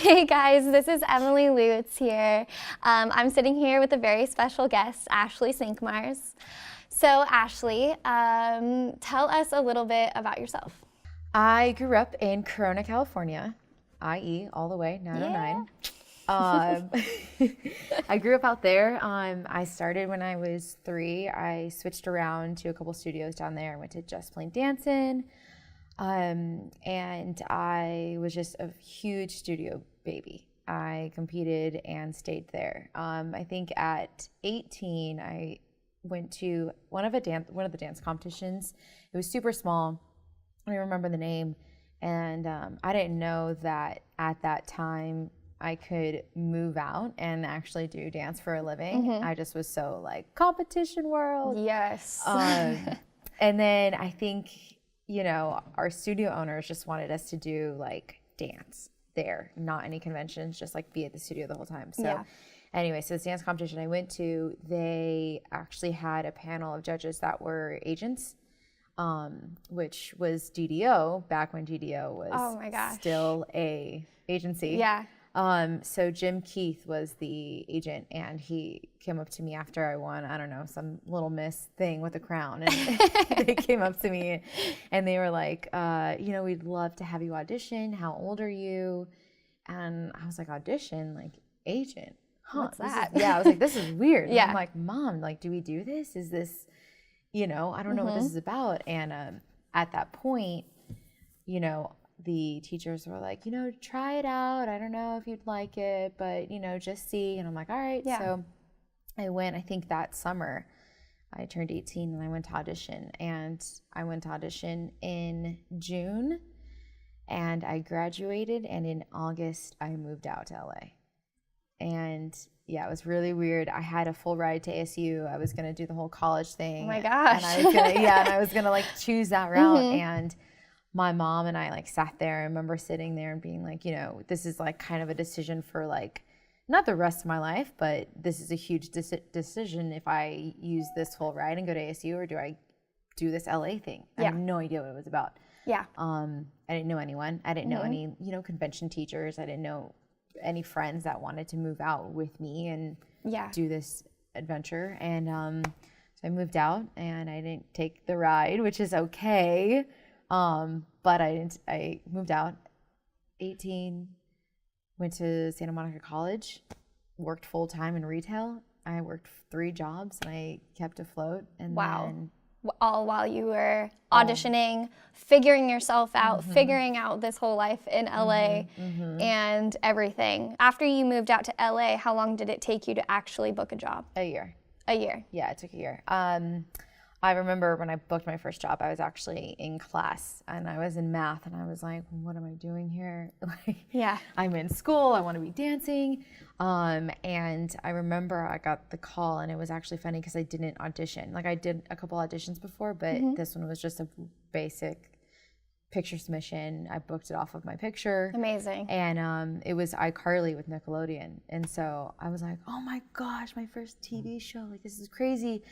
Hey guys, this is Emily Lutes here. I'm sitting here with a very special guest, Ashley Cinq-mars. So Ashley, tell us a little bit about yourself. I grew up in Corona, California, i.e. all the way, 909. I grew up out there. I started when I was 3. I switched around to a couple studios down there. I went to Just Plain Dancing. And I was just a huge studio baby. I competed and stayed there. I think at 18, I went to one of the dance competitions. It was super small. I don't remember the name. And I didn't know that at that time I could move out and actually do dance for a living. I just was so like competition world. Yes. And then I think, our studio owners just wanted us to do like dance there, not any conventions, just like be at the studio the whole time. So anyway, so this dance competition I went to, they actually had a panel of judges that were agents, which was DDO back when DDO was still a agency. Yeah. So Jim Keith was the agent, and he came up to me after I won, I don't know, some little miss thing with a crown. And they came up to me and they were like, we'd love to have you audition. How old are you? And I was like, audition? Like, agent? Huh? What's that? I was like, this is weird. Yeah. And I'm like, Mom, like, do we do this? Is this, I don't know what this is about. And at that point, the teachers were like, try it out. I don't know if you'd like it, but, just see. And I'm like, all right. Yeah. So I went, I think that summer, I turned 18 and I went to audition. And I went to audition in June and I graduated. And in August, I moved out to LA. And yeah, it was really weird. I had a full ride to ASU. I was going to do the whole college thing. Oh my gosh. And I was going to like choose that route. And my mom and I like sat there. I remember sitting there and being like, this is like kind of a decision for like, not the rest of my life, but this is a huge decision if I use this whole ride and go to ASU, or do I do this LA thing? I had no idea what it was about. Yeah. I didn't know anyone. I didn't know any, convention teachers. I didn't know any friends that wanted to move out with me and do this adventure. And so I moved out and I didn't take the ride, which is okay. But I moved out 18, went to Santa Monica College, worked full time in retail. I worked 3 jobs and I kept afloat. And then all while you were auditioning, figuring yourself out, figuring out this whole life in LA and everything. After you moved out to LA, how long did it take you to actually book a job? A year. A year. Yeah, it took a year. I remember when I booked my first job, I was actually in class and I was in math and I was like, what am I doing here? I'm in school, I want to be dancing. And I remember I got the call and it was actually funny because I didn't audition. Like I did a couple auditions before, but this one was just a basic picture submission. I booked it off of my picture. Amazing. And it was iCarly with Nickelodeon. And so I was like, oh my gosh, my first TV show, like this is crazy.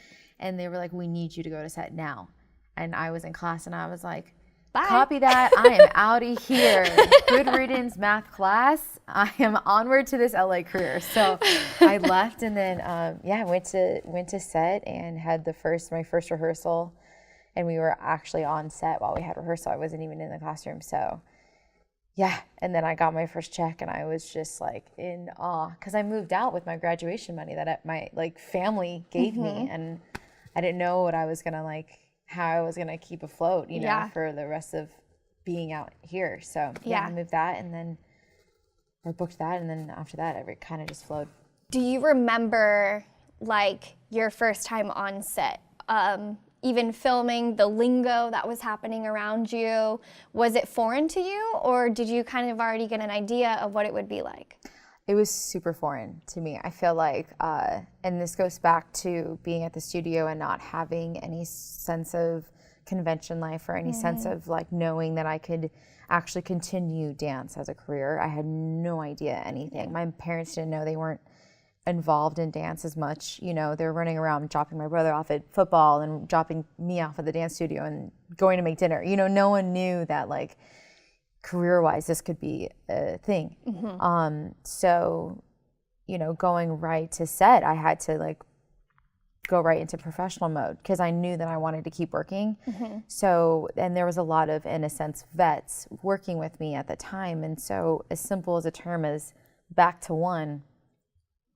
And they were like, we need you to go to set now. And I was in class and I was like, bye. Copy that. I am out of here. Good riddance, math class. I am onward to this LA career. So I left and then, went to set and had my first rehearsal. And we were actually on set while we had rehearsal. I wasn't even in the classroom. So yeah. And then I got my first check and I was just like in awe because I moved out with my graduation money that my like family gave me. And I didn't know what I was going to how I was going to keep afloat, for the rest of being out here. So I moved that and then I booked that. And then after that, it kind of just flowed. Do you remember your first time on set? Even filming, the lingo that was happening around you, was it foreign to you or did you kind of already get an idea of what it would be like? It was super foreign to me. I feel like, and this goes back to being at the studio and not having any sense of convention life or any sense of knowing that I could actually continue dance as a career. I had no idea anything. My parents didn't know. They weren't involved in dance as much. They were running around dropping my brother off at football and dropping me off at the dance studio and going to make dinner. No one knew that career-wise, this could be a thing. So, you know, going right to set, I had to like go right into professional mode because I knew that I wanted to keep working. So, and there was a lot of, in a sense, vets working with me at the time. And so as simple as a term as back to one,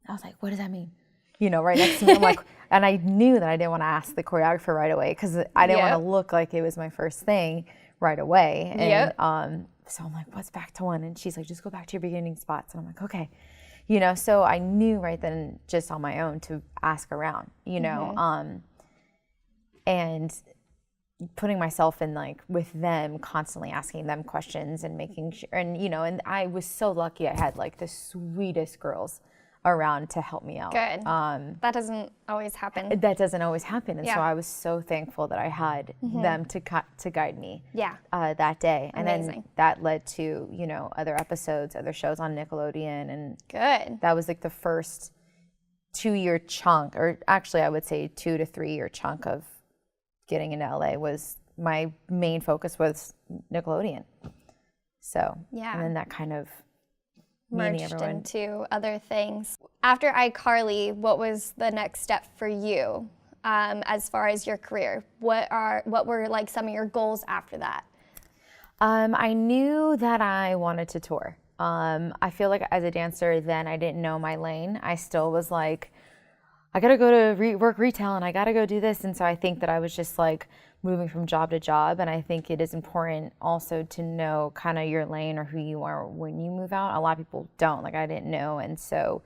I was like, what does that mean? You know, right next to me, I'm like, and I knew that I didn't want to ask the choreographer right away because I didn't want to look like it was my first thing right away. And so I'm like, what's back to one? And she's like, just go back to your beginning spots. And I'm like, okay. You know, so I knew right then just on my own to ask around, you know, and putting myself in like with them, constantly asking them questions and making sure, and, you know, and I was so lucky I had like the sweetest girls around to help me out. Good. That doesn't always happen. That doesn't always happen. And so I was so thankful that I had them to guide me that day. And then that led to, you know, other episodes, other shows on Nickelodeon. And good. That was like the first 2-year chunk, or actually I would say 2 to 3 year chunk of getting into LA was my main focus was Nickelodeon. So, and then that kind of merged into other things. After iCarly, what was the next step for you as far as your career? What were like some of your goals after that? I knew that I wanted to tour. I feel like as a dancer then I didn't know my lane. I still was like, I gotta go to work retail and I gotta go do this. And so I think that I was just like moving from job to job. And I think it is important also to know kind of your lane or who you are when you move out. A lot of people don't, like I didn't know. And so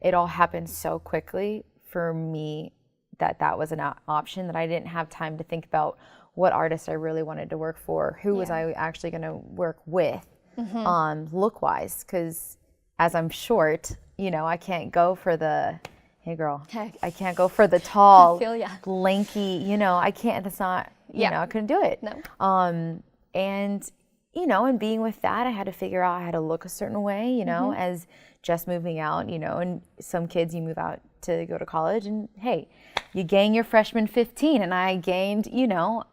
it all happened so quickly for me that was an option that I didn't have time to think about what artist I really wanted to work for, who was I actually gonna work with look-wise. Because as I'm short, you know, I can't go for the, hey girl, I can't go for the tall, lanky, you know, I can't, that's not, you know, I couldn't do it. No. And, you know, and being with that, I had to figure out how to look a certain way, you know, as just moving out, you know, and some kids you move out to go to college and hey, you gain your freshman 15 and I gained, you know,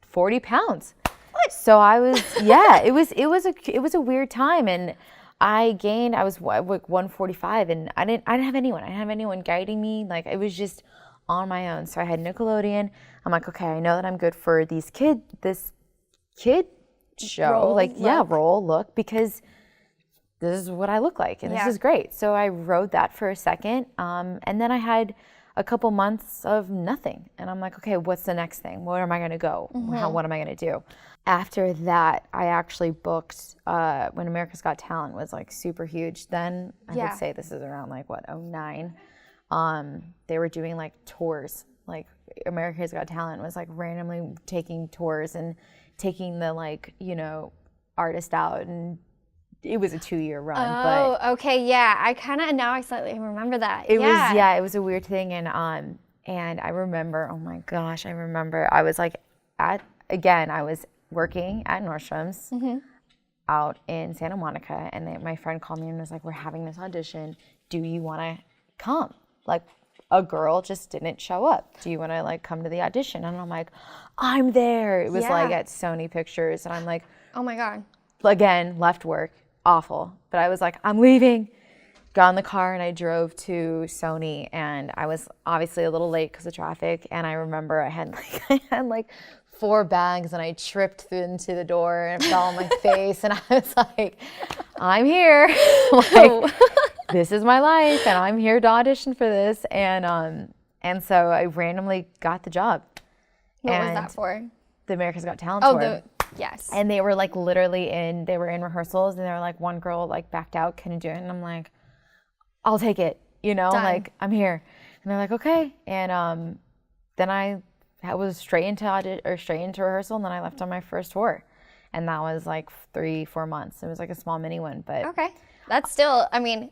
40 pounds. What? So I was, it was a weird time. And I was like 145 and I didn't have anyone. I didn't have anyone guiding me. Like it was just on my own. So I had Nickelodeon. I'm like, okay, I know that I'm good for this kid show, role look, because this is what I look like and this is great. So I rode that for a second. And then I had a couple months of nothing. And I'm like, okay, what's the next thing? Where am I going to go? What am I going to do? After that, I actually booked, when America's Got Talent was like super huge then, I would say this is around like, 2009. They were doing like tours, like America's Got Talent was like randomly taking tours and taking the like, you know, artist out, and it was a 2-year run. Oh, but okay, yeah, now I slightly remember that. It was a weird thing, and I remember, oh my gosh, I was like, I was working at Nordstrom's out in Santa Monica, and my friend called me and was like, we're having this audition. Do you want to come? Like, a girl just didn't show up. Do you want to like come to the audition? And I'm like, I'm there. It was like at Sony Pictures, and I'm like, oh my God. Again, left work, awful. But I was like, I'm leaving. Got in the car and I drove to Sony, and I was obviously a little late because of traffic. And I remember I had like 4 bags and I tripped into the door and it fell on my face, and I was like, I'm here. Like, this is my life and I'm here to audition for this. And so I randomly got the job. What was that for? The America's Got Talent tour. Yes. And they were like literally they were in rehearsals, and they were like, one girl like backed out, couldn't do it. And I'm like, I'll take it, you know, like I'm here. And they're like, okay. And then I was straight into rehearsal, and then I left on my first tour. And that was like 3-4 months. It was like a small mini one, but. Okay. That's still, I mean,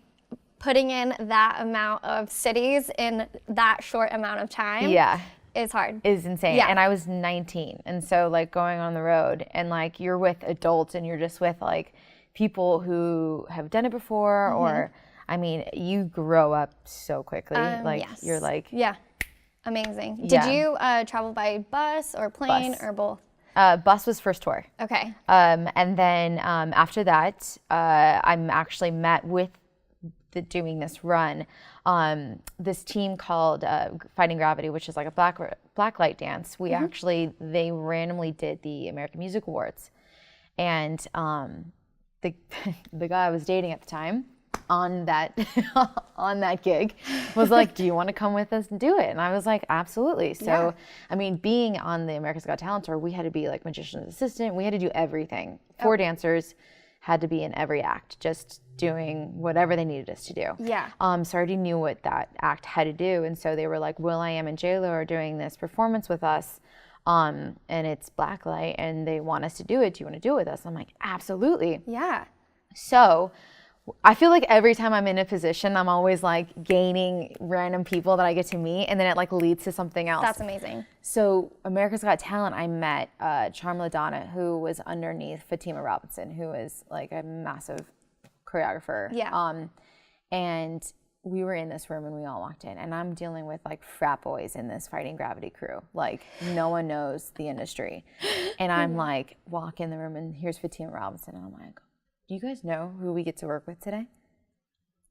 putting in that amount of cities in that short amount of time. Yeah. Is hard. Is insane. Yeah. And I was 19. And so like going on the road and like you're with adults and you're just with like people who have done it before or, I mean, you grow up so quickly. You're like. Yeah. Amazing. Did you travel by bus or plane or both? Bus was first tour. Okay. And then after that, I'm actually met with doing this run. This team called Fighting Gravity, which is like a blacklight dance. We actually, they randomly did the American Music Awards. And the guy I was dating at the time on that on that gig was like, do you want to come with us and do it? And I was like, absolutely. So, I mean, being on the America's Got Talent tour, we had to be like magician's assistant. We had to do everything. 4 dancers had to be in every act, just doing whatever they needed us to do. Yeah. So I already knew what that act had to do. And so they were like, will.i.am and J.Lo are doing this performance with us. And it's blacklight and they want us to do it. Do you want to do it with us? I'm like, absolutely. Yeah. So I feel like every time I'm in a position, I'm always like gaining random people that I get to meet, and then it like leads to something else. That's amazing. So America's Got Talent, I met Charm LaDonna, who was underneath Fatima Robinson, who is like a massive choreographer. Yeah. And we were in this room and we all walked in, and I'm dealing with like frat boys in this Fighting Gravity crew. Like no one knows the industry. And I'm like, walk in the room and here's Fatima Robinson. And I'm like, do you guys know who we get to work with today?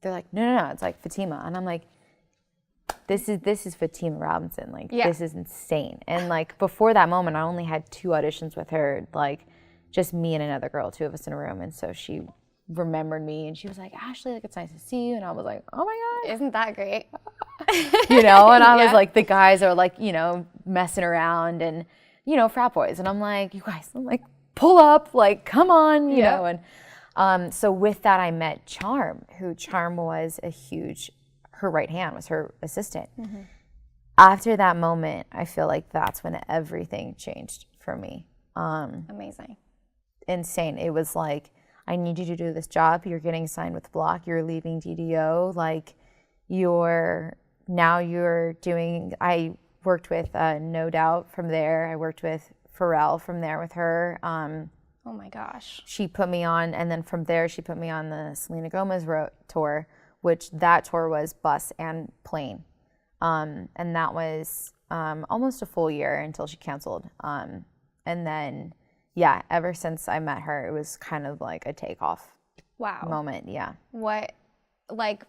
They're like, no, it's like Fatima. And I'm like, this is Fatima Robinson. Like, this is insane. And like before that moment, I only had 2 auditions with her, like just me and another girl, 2 of us in a room. And so she remembered me and she was like, Ashley, like it's nice to see you. And I was like, oh my God. Isn't that great? And I was like, the guys are like, messing around and, frat boys. And I'm like, you guys, pull up, like, come on, you know. And so with that, I met Charm, Charm was her right hand was her assistant. After that moment, I feel like that's when everything changed for me. Amazing. Insane. It was like, I need you to do this job. You're getting signed with Block. You're leaving DDO. Like, I worked with No Doubt from there. I worked with Pharrell from there with her. Oh my gosh. She put me on, and then from there she put me on the Selena Gomez tour, which that tour was bus and plane. And that was almost a full year until she canceled. And then, ever since I met her, it was kind of like a takeoff moment. Yeah. What, like,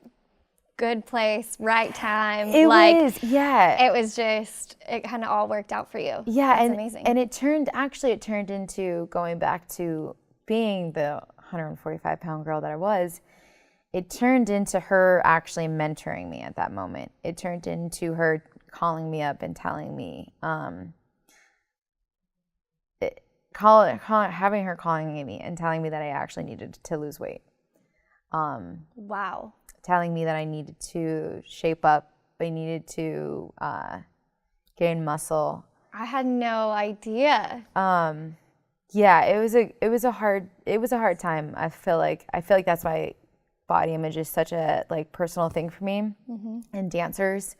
good place, right time. It was. It kind of all worked out for you. Yeah. That's amazing. And it turned into going back to being the 145-pound girl that I was. It turned into her actually mentoring me at that moment. It turned into her calling me up and telling me, having her calling me and telling me that I actually needed to lose weight. Wow. Telling me that I needed to shape up, I needed to gain muscle. I had no idea. It was a hard time. I feel like that's why body image is such a like personal thing for me and dancers.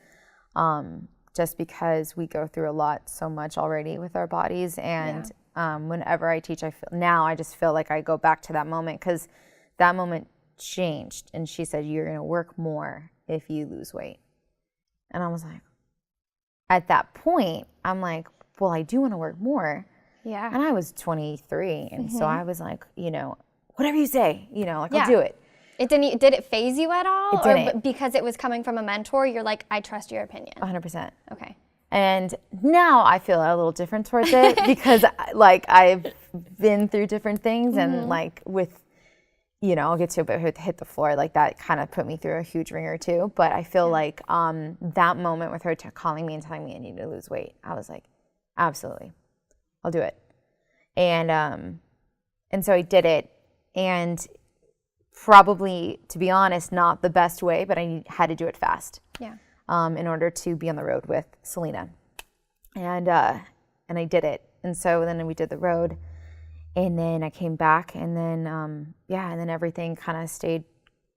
Just because we go through a lot so much already with our bodies, and whenever I teach, I just feel like I go back to that moment, because that moment changed. And she said, you're going to work more if you lose weight. And I was like, at that point, I'm like, well, I do want to work more. Yeah. And I was 23. And so I was like, whatever you say, I'll do it. Did it phase you at all? It didn't. Or because it was coming from a mentor, you're like, I trust your opinion? 100%. Okay. And now I feel a little different towards it because like I've been through different things and like with, I'll get to it, but hit the floor, like that kind of put me through a huge ringer too. But I feel like that moment with her calling me and telling me I needed to lose weight, I was like, absolutely, I'll do it. And so I did it, and probably, to be honest, not the best way, but I had to do it fast. Yeah. In order to be on the road with Selena. And I did it. And so then we did the road, and then I came back, and then, and then everything kind of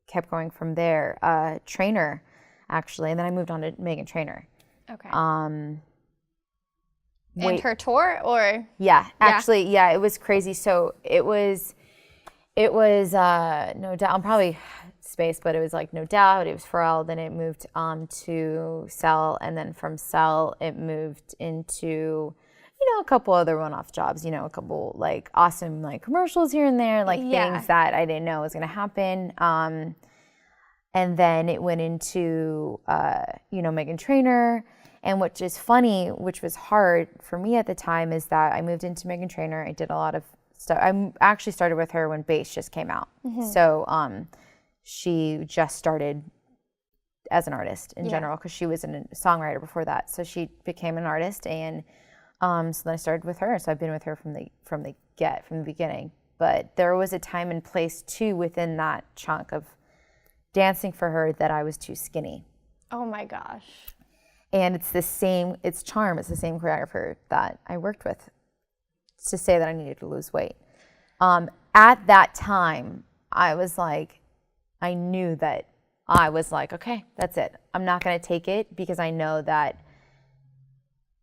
kept going from there. Trainer, actually, and then I moved on to Megan Trainor. Okay. And her tour, or? Yeah, actually, it was crazy. So it was No Doubt. I'm probably spaced, but it was like No Doubt. It was Pharrell. Then it moved to Cell, and then from Cell it moved into a couple other one-off jobs, a couple like awesome like commercials here and there, like things that I didn't know was going to happen. And then it went into, Meghan Trainor. And which is funny, which was hard for me at the time, is that I moved into Meghan Trainor. I did a lot of stuff. I actually started with her when Bass just came out. So she just started as an artist in general, because she was a songwriter before that. So she became an artist, and so then I started with her. So I've been with her from the beginning. But there was a time and place too within that chunk of dancing for her that I was too skinny. Oh my gosh. And it's the same choreographer that I worked with to say that I needed to lose weight. At that time, I knew that I was like, okay, that's it. I'm not going to take it, because I know that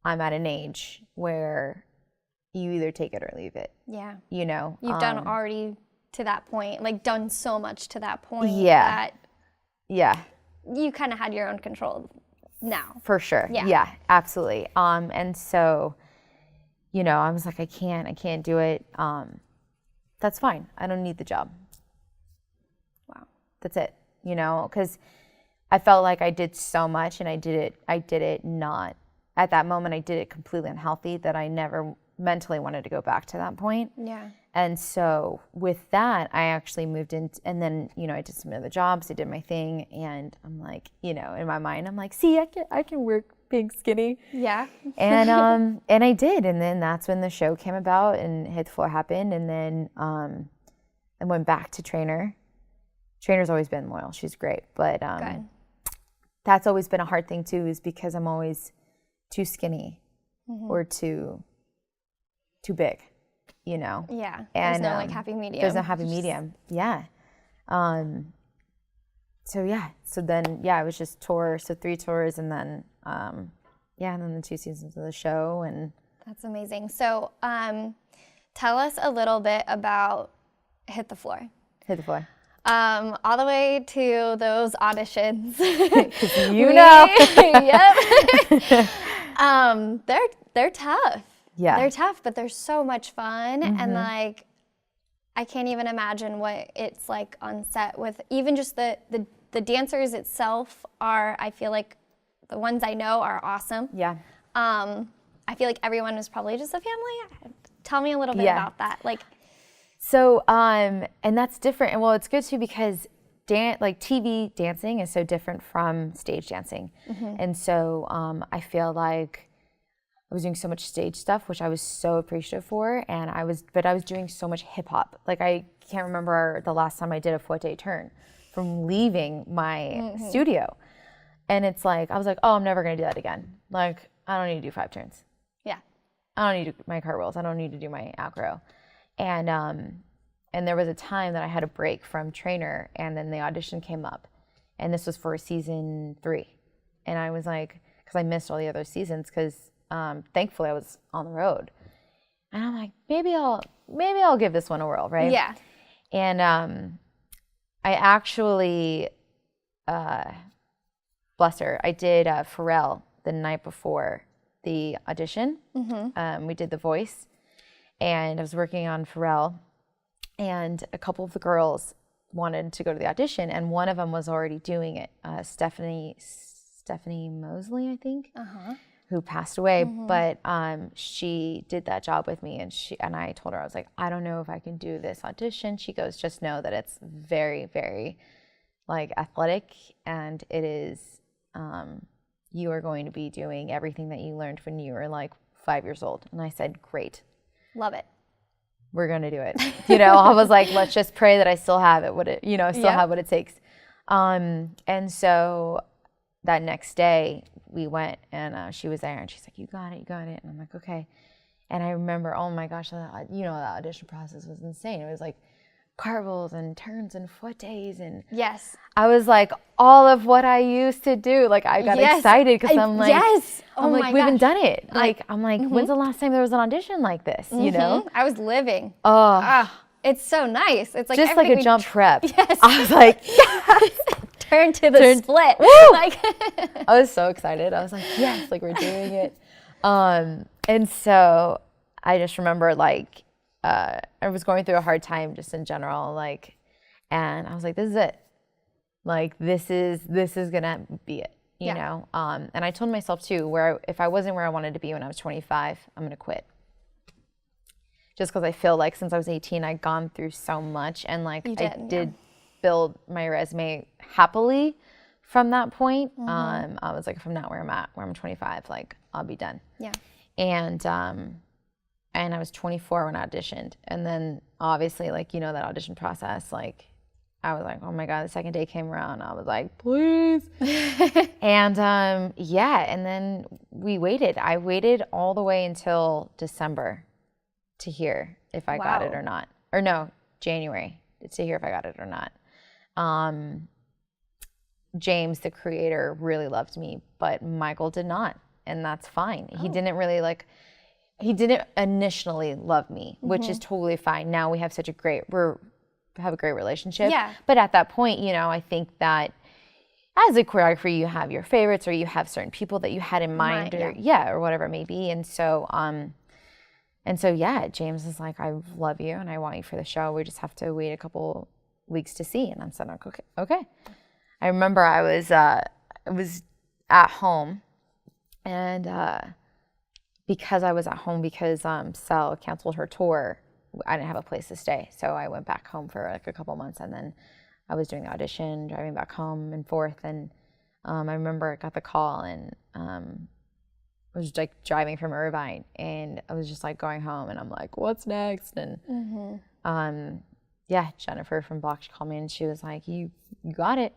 I'm at an age where you either take it or leave it. Yeah. You've done already to that point, like done so much to that point. Yeah. That you kind of had your own control now. For sure. Yeah, absolutely. And so, I was like, I can't do it. That's fine. I don't need the job. Wow. That's it. Because I felt like I did so much, and I did it not, at that moment, I did it completely unhealthy, that I never mentally wanted to go back to that point. Yeah. And so with that, I actually moved in, and then, I did some other jobs, I did my thing, and I'm like, in my mind, I'm like, see, I can work being skinny. Yeah. And I did, and then that's when the show came about, and Hit the Floor happened, and then I went back to Trainor. Trainor's always been loyal, she's great, but Good. That's always been a hard thing too, is because I'm always too skinny or too big. Yeah. And there's no like happy medium. There's no happy medium. Yeah. So then it was just tour, so 3 tours, and then and then the 2 seasons of the show. And that's amazing. So tell us a little bit about Hit the Floor. Hit the Floor. All the way to those auditions. Yep. They're tough. Yeah. They're tough, but they're so much fun. And like, I can't even imagine what it's like on set with even just the dancers itself I feel like the ones I know are awesome. Yeah. I feel like everyone was probably just a family. Tell me a little bit about that. So, and that's different. And well, it's good too, because TV dancing is so different from stage dancing. And so I feel like I was doing so much stage stuff, which I was so appreciative for. And I was doing so much hip hop. Like, I can't remember the last time I did a foot-day turn from leaving my studio. And it's like, I was like, oh, I'm never going to do that again. Like, I don't need to do 5 turns. Yeah. I don't need to do my cartwheels. I don't need to do my acro. And there was a time that I had a break from Trainor, and then the audition came up. And this was for season 3. And I was like, because I missed all the other seasons, because thankfully I was on the road. And I'm like, maybe I'll give this one a whirl, right? Yeah. And I actually, bless her, I did Pharrell the night before the audition. We did The Voice, and I was working on Pharrell, and a couple of the girls wanted to go to the audition, and one of them was already doing it, Stephanie Mosley, I think, who passed away, but she did that job with me, and I told her, I was like, I don't know if I can do this audition. She goes, just know that it's very, very like athletic, and it is, you are going to be doing everything that you learned when you were like 5 years old. And I said, great. Love it. We're going to do it. I was like, let's just pray that I still have it, have what it takes. And so that next day we went, and she was there, and she's like, you got it. And I'm like, okay. And I remember, oh my gosh, the audition process was insane. It was like cartwheels and turns and foot days, and yes, I was like, all of what I used to do. Like, I got excited, because I'm like, oh my gosh, we haven't done it. Like, I'm like, when's the last time there was an audition like this? I was living. It's so nice. It's like just like a jump prep. Yes, I was like, yes. Turn to the split. Woo! Like, I was so excited. I was like, yes, like we're doing it. And so I just remember like I was going through a hard time just in general, like, and I was like, this is it. Like this is gonna be it, you know. And I told myself too, if I wasn't where I wanted to be when I was 25, I'm gonna quit. Just because I feel like since I was 18, I'd gone through so much, and like I did build my resume happily from that point. I was like, if I'm not where I'm 25, like I'll be done. Yeah. And I was 24 when I auditioned, and then obviously like that audition process, like I was like, oh my God, the second day came around, I was like, please. And and then we waited. I waited all the way until December to hear if I got it or not. Or no, January to hear if I got it or not. James, the creator, really loved me, but Michael did not, and that's fine. He didn't really he didn't initially love me, which is totally fine. Now we have such a great relationship. Yeah. But at that point, I think that as a choreographer, you have your favorites, or you have certain people that you had in mind, or whatever it may be. And so, James is like, I love you and I want you for the show. We just have to wait a couple weeks to see. And I said, okay. I remember I was at home, and because I was at home because Sal canceled her tour, I didn't have a place to stay. So I went back home for like a couple months, and then I was doing the audition, driving back home and forth. And I remember I got the call, and I was like driving from Irvine, and I was just like going home, and I'm like, what's next? And Jennifer from Block, she called me, and she was like, you got it.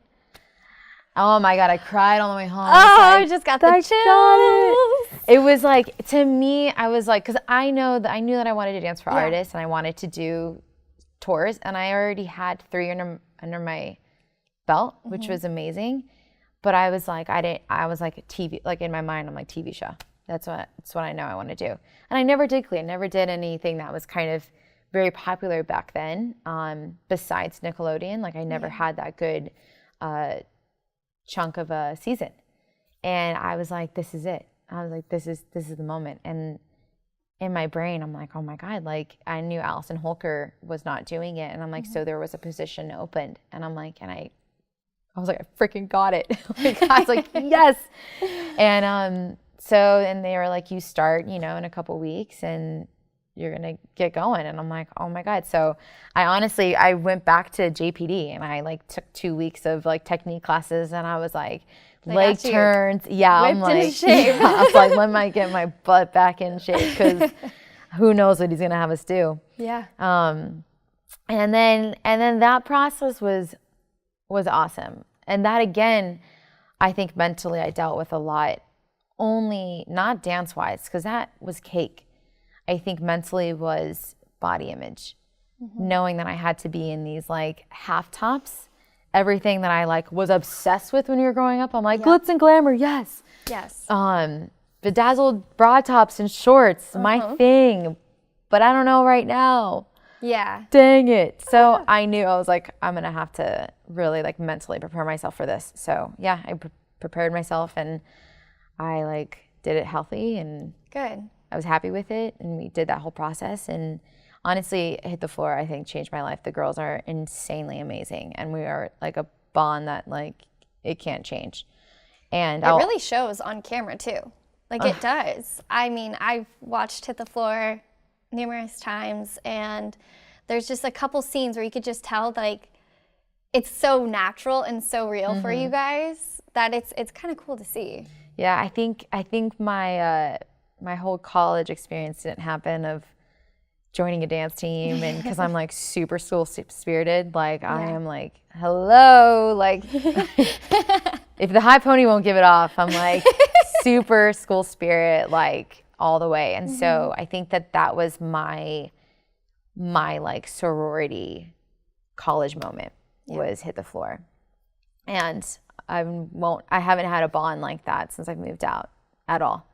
Oh my God, I cried all the way home. I just got the chills. It was like, to me, I was like, because I knew that I wanted to dance for artists, and I wanted to do tours, and I already had 3 under my belt, which was amazing. But I was like, I was like a TV, like in my mind, I'm like, TV show. That's what I know I want to do. And I never did Glee. I never did anything that was kind of very popular back then, besides Nickelodeon. Like I never had that good chunk of a season. And I was like, this is it. I was like, this is the moment. And in my brain, I'm like, oh my God, like I knew Allison Holker was not doing it. And I'm like, so there was a position opened. And I'm like, I was like, I freaking got it. Like, I was like, yes. And and they were like, you start, in a couple weeks and you're going to get going. And I'm like, oh my God. So I went back to JPD, and I like took 2 weeks of like technique classes, and I was like leg turns. Yeah. I'm like, in shape. Yeah, I was like, let me get my butt back in shape, because who knows what he's going to have us do. Yeah. And then that process was awesome. And that, again, I think mentally I dealt with a lot, only not dance-wise, because that was cake. I think mentally was body image, knowing that I had to be in these like half tops, everything that I like was obsessed with when you were growing up. I'm like, glitz and glamour, yes. Yes. Bedazzled bra tops and shorts, my thing, but I don't know right now. Yeah. Dang it. So I knew, I was like, I'm going to have to really like mentally prepare myself for this. So yeah, I prepared myself, and I like did it healthy, and good. I was happy with it, and we did that whole process. And honestly, Hit the Floor, I think, changed my life. The girls are insanely amazing, and we are like a bond that like it can't change. And it really shows on camera too. Like it does. I mean, I've watched Hit the Floor numerous times, and there's just a couple scenes where you could just tell like it's so natural and so real for you guys that it's kind of cool to see. Yeah, I think my whole college experience didn't happen of joining a dance team, and because I'm like super school spirited, like I am like, hello, like if the high pony won't give it off, I'm like super school spirit, like all the way. And so I think that was my like sorority college moment was Hit the Floor. And I haven't had a bond like that since I've moved out at all.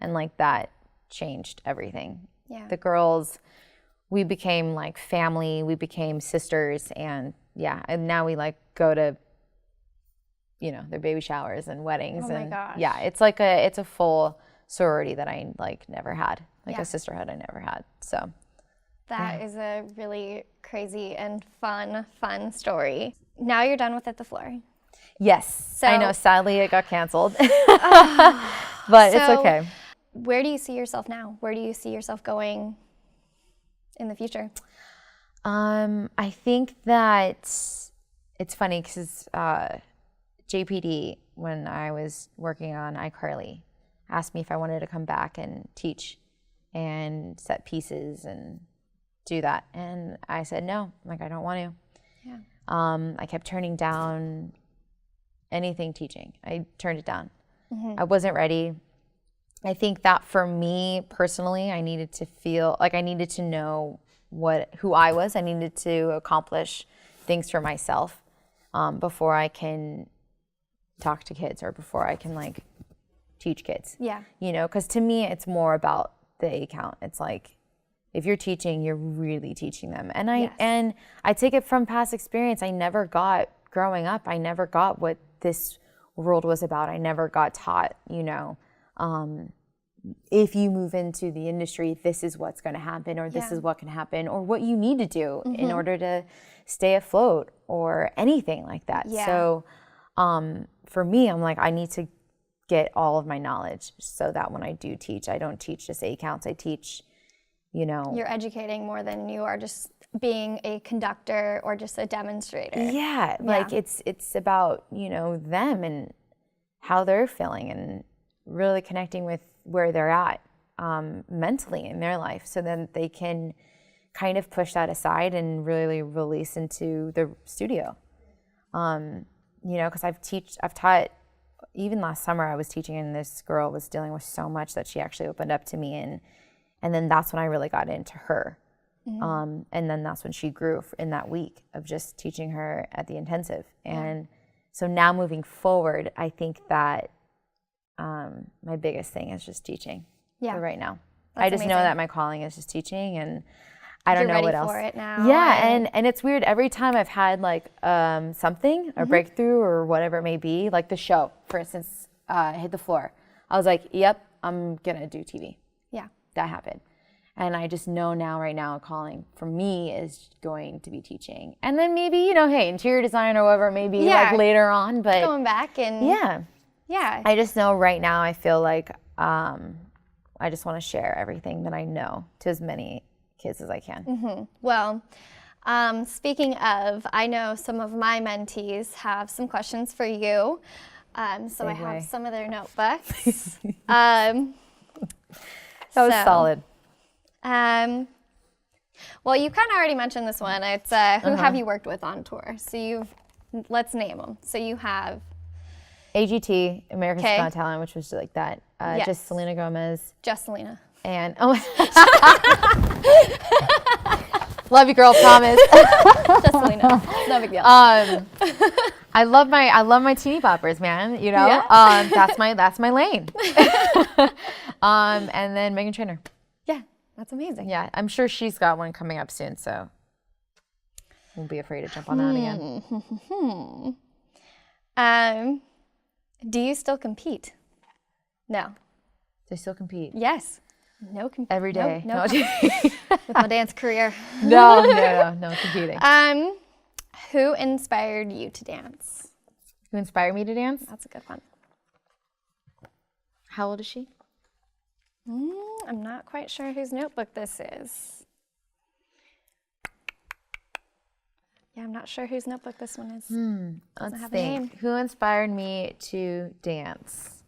And like that changed everything. Yeah. The girls, we became like family, we became sisters, and and now we like go to, their baby showers and weddings. Oh my gosh. Yeah, it's like it's a full sorority that I like never had, like Yeah. a sisterhood I never had. So That is a really crazy and fun story. Now you're done with At the Floor. yes, I So- know. Sadly, it got canceled, but it's So- okay. Where do you see yourself now? Where do you see yourself going in the future? I think that it's funny because JPD, when I was working on iCarly, asked me if I wanted to come back and teach and set pieces and do that. And I said no, like I don't want to. Yeah. I kept turning down anything teaching. I turned it down. I wasn't ready. I think that for me personally, I needed to feel like I needed to know who I was. I needed to accomplish things for myself before I can talk to kids or before I can like teach kids. Yeah. You know, because to me, it's more about the A count. It's like if you're teaching, you're really teaching them. And I take it from past experience. I never got growing up. I never got what this world was about. I never got taught, you know, if you move into the industry, this is what's going to happen, or this is what can happen, or what you need to do in order to stay afloat, or anything like that. Yeah. So for me, I'm like, I need to get all of my knowledge so that when I do teach, I don't teach just A counts. I teach, you know. You're educating more than you are just being a conductor or just a demonstrator. Yeah, like it's about, you know, them and how they're feeling and really connecting with where they're at mentally in their life, so then they can kind of push that aside and really release into the studio. You know, because I've taught, even last summer I was teaching and this girl was dealing with so much that she actually opened up to me, and then that's when I really got into her. And then that's when she grew in that week of just teaching her at the intensive. And so now moving forward, I think that my biggest thing is just teaching for right now. I just know that my calling is just teaching, and I don't know what else. You're ready for it now. Yeah, and it's weird. Every time I've had like something, a breakthrough or whatever it may be, like the show, for instance, Hit the Floor. I was like, yep, I'm gonna do TV. Yeah. That happened. And I just know now, right now, a calling for me is going to be teaching. And then maybe, you know, hey, interior design or whatever, maybe like later on. But going back and yeah. I just know right now I feel like I just want to share everything that I know to as many kids as I can. Well, speaking of, I know some of my mentees have some questions for you. So I have some of their notebooks. That was solid. Well, you kind of already mentioned this one. It's who have you worked with on tour? So let's name them. So you have AGT, America's Got Talent, which was like that. Just Selena Gomez. Just Selena. And love you, girl. Promise. Just Selena. No big deal. I love my teeny poppers, man. You know, that's my lane. And then Meghan Trainor. Yeah, that's amazing. Yeah, I'm sure she's got one coming up soon, so won't be afraid to jump on that again. Do you still compete? No. Do I still compete? Yes. No competing. Every day. No with my dance career. No competing. Who inspired you to dance? Who inspired me to dance? That's a good one. How old is she? I'm not quite sure whose notebook this is. Yeah, I'm not sure whose notebook this one is. Let's have a think. name. Who inspired me to dance?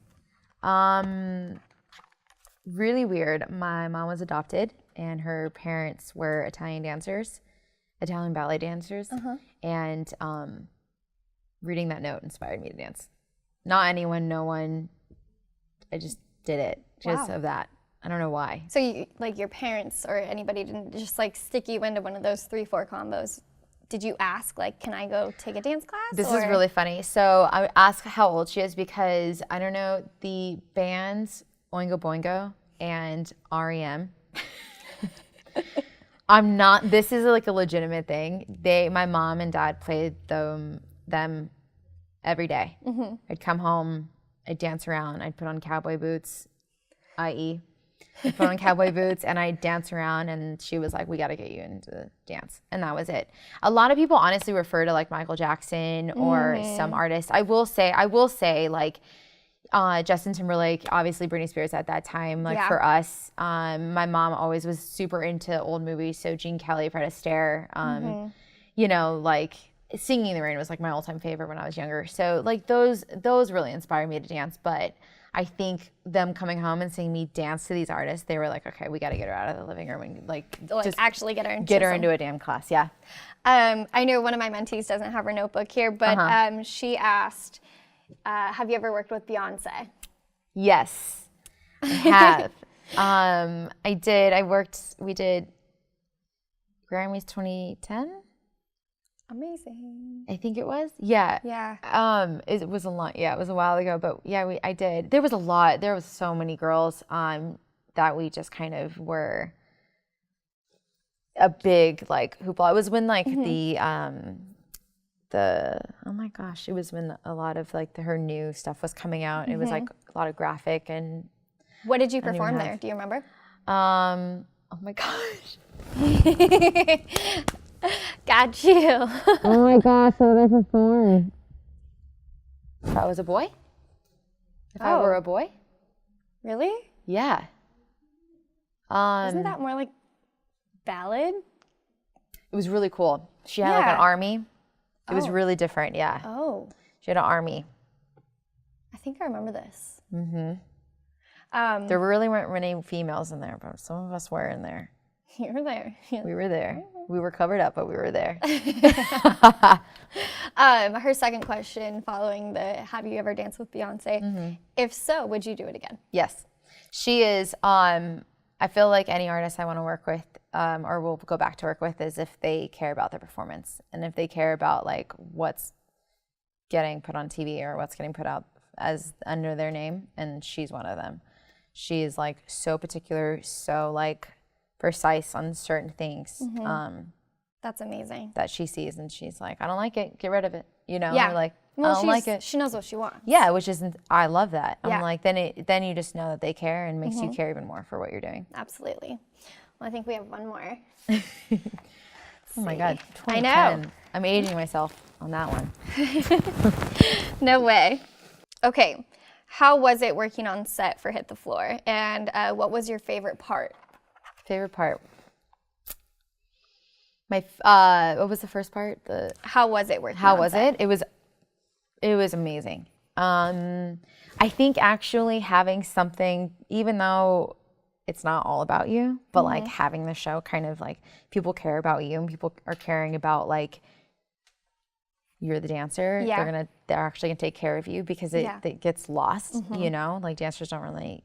Really weird. My mom was adopted, and her parents were Italian dancers, Italian ballet dancers, and reading that note inspired me to dance. Not anyone, no one. I just did it just of that. I don't know why. So you, like your parents or anybody didn't just like stick you into one of those 3-4 combos? Did you ask, like, can I go take a dance class? This is really funny. So I would ask how old she is because, I don't know, the bands Oingo Boingo and REM. This is like a legitimate thing. My mom and dad played them every day. I'd come home, I'd dance around, I'd put on cowboy boots. i.e. I put on cowboy boots and I dance around, and she was like, we got to get you into dance. And that was it. A lot of people honestly refer to like Michael Jackson or some artists. I will say like Justin Timberlake, obviously Britney Spears at that time, like for us. My mom always was super into old movies. So Gene Kelly, Fred Astaire, you know, like Singing in the Rain was like my all-time favorite when I was younger. So like those really inspired me to dance. But I think them coming home and seeing me dance to these artists, they were like, okay, we got to get her out of the living room and like just actually get her into a damn class. Yeah. I know one of my mentees doesn't have her notebook here, but she asked, have you ever worked with Beyonce? Yes, I have. I did. We did Grammys 2010. Amazing. I think it was. Yeah. Yeah. It was a lot. Yeah, it was a while ago, but yeah, I did. There was a lot. There was so many girls that we just kind of were a big like hoopla. It was when like the oh my gosh, it was when a lot of like her new stuff was coming out. It was like a lot of graphic and. What did you perform there? Do you remember? Oh my gosh. Got you. Oh my gosh, what did I perform? If I was a boy? If I were a boy? Really? Yeah. Isn't that more like ballad? It was really cool. She had like an army. It was really different, yeah. Oh. She had an army. I think I remember this. There really weren't many females in there, but some of us were in there. You were there. Yeah. We were there. We were covered up, but we were there. Her second question following the have you ever danced with Beyonce? If so, would you do it again? Yes. She is, I feel like any artist I want to work with or will go back to work with is if they care about their performance and if they care about like what's getting put on TV or what's getting put out as under their name, and she's one of them. She is like so particular, so like precise on certain things. That's amazing. That she sees and she's like, I don't like it, get rid of it. You know, yeah. Or like, well, I don't like it. She knows what she wants. Yeah, which isn't, I love that. Yeah. I'm like, then you just know that they care and makes you care even more for what you're doing. Absolutely. Well, I think we have one more. Oh my God, 2010. I know. I'm aging myself on that one. No way. Okay, how was it working on set for Hit the Floor? And what was your favorite part? Favorite part? What was the first part? How was it working? How was it? It was amazing. I think actually having something, even though it's not all about you, but like having the show kind of like people care about you and people are caring about like you're the dancer. Yeah. They're actually gonna take care of you because it gets lost. You know, like dancers don't really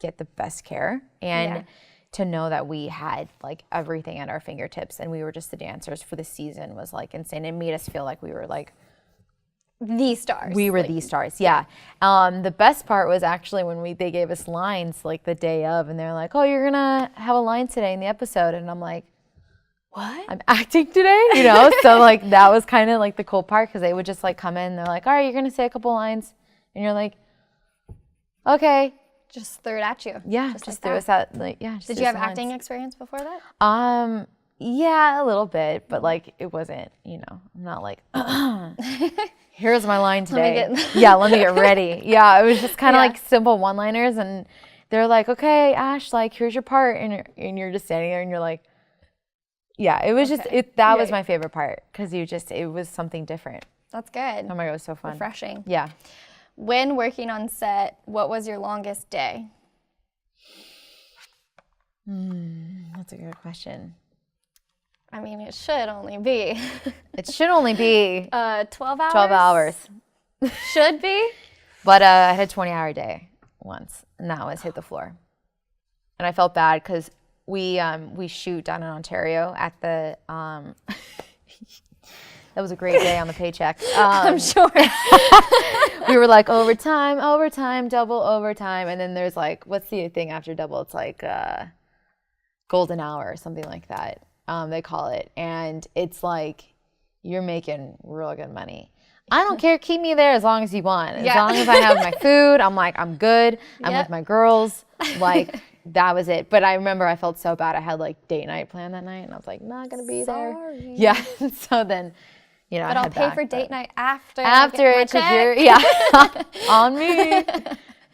get the best care and. To know that we had like everything at our fingertips and we were just the dancers for the season was like insane. It made us feel like we were like the stars. We were like, the stars, yeah. The best part was actually when they gave us lines like the day of and they're like, oh, you're gonna have a line today in the episode. And I'm like, what? I'm acting today, you know? So like that was kind of like the cool part because they would just like come in and they're like, all right, you're gonna say a couple lines. And you're like, okay. Just threw it at you. Yeah, just threw us at like Did you have acting experience before that? Yeah, a little bit, but like it wasn't, you know, I'm not like here's my line today. Let me get ready. Yeah, it was just kind of like simple one-liners and they're like, okay, Ash, like here's your part and you're just standing there and you're like it was just that was my favorite part because it was something different. That's good. Oh my God, it was so fun. Refreshing. Yeah. When working on set, what was your longest day? That's a good question. I mean, it should only be. It should only be 12 hours? 12 hours. Should be? But I had a 20-hour day once, and that was Hit the Floor. And I felt bad because we shoot down in Ontario at the that was a great day on the paycheck. I'm sure. We were like overtime, double overtime. And then there's like, what's the thing after double? It's like golden hour or something like that. They call it. And it's like, you're making real good money. I don't care. Keep me there as long as you want. As Yeah. long as I have my food, I'm like, I'm good. I'm Yep. with my girls. Like, that was it. But I remember I felt so bad. I had like date night planned that night, and I was like, not gonna be there. Sorry. Yeah. So then, you know, But I I'll head pay back, for date night after. after I it, get my because you're check. on me.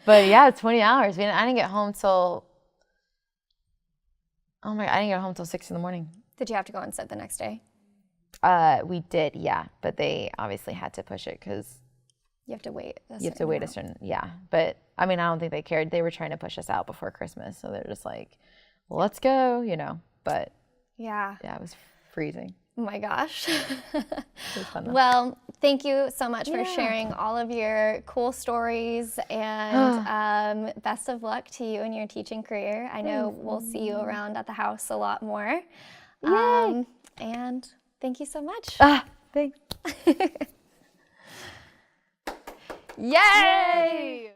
But yeah, 20 hours. I didn't get home till I didn't get home till 6 in the morning. Did you have to go on set the next day? We did, yeah, but they obviously had to push it because You have to wait. you have to wait a certain, yeah. But I mean, I don't think they cared. They were trying to push us out before Christmas, so they're just like, well, let's go, you know. But Yeah. yeah, it was freezing. Oh my gosh. It was fun though. Well, thank you so much for Yeah. sharing all of your cool stories, and best of luck to you in your teaching career. I know we'll see you around at the house a lot more. And thank you so much. Thanks. Yay!